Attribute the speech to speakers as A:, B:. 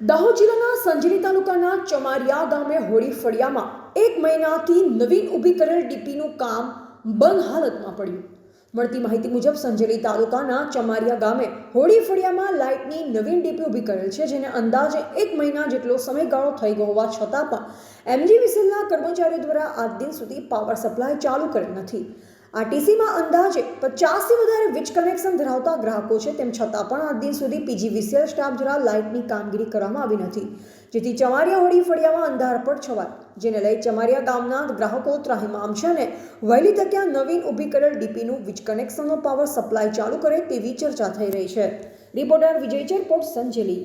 A: દાહોદ જિલ્લાના સંજેલી તાલુકાના ચમારિયા ગામે હોળી ફળિયામાં 1 મહિનાથી નવીન ઊભી કરેલ ડીપીનું કામ બંધ હાલતમાં પડ્યું. મળતી માહિતી મુજબ સંજેલી તાલુકાના ચમારિયા ગામે હોળી ફળિયામાં લાઇટની નવીન ડીપી ઊભી કરેલ છે, જેને અંદાજે 1 મહિના જેટલો સમયગાળો થઈ ગયો હોવા છતાં પણ એમજીવીસીએલના કર્મચારીઓ દ્વારા આજ દિન સુધી પાવર સપ્લાય ચાલુ કરેલ નથી. આરટીસીમાં અંદાજે 50થી વધારે વીજ કનેક્શન ધરાવતા ગ્રાહકો છે, તેમ છતાં પણ આજ દિન સુધી પીજીવીસીએલ સ્ટાફ દ્વારા લાઇટની કામગીરી કરવામાં આવી નથી, જેથી ચમારિયા હોળી ફળિયામાં અંધારપટ છવાય, જેને લઈ ચમારિયા ગામના ગ્રાહકો ત્રાહિમામ છે અને વહેલી તકે નવીન ઊભી કરેલ ડીપીનું વીજ કનેક્શનનો પાવર સપ્લાય ચાલુ કરે તેવી ચર્ચા થઈ રહી છે. રિપોર્ટર વિજય ચેરપોટ, સંજેલી.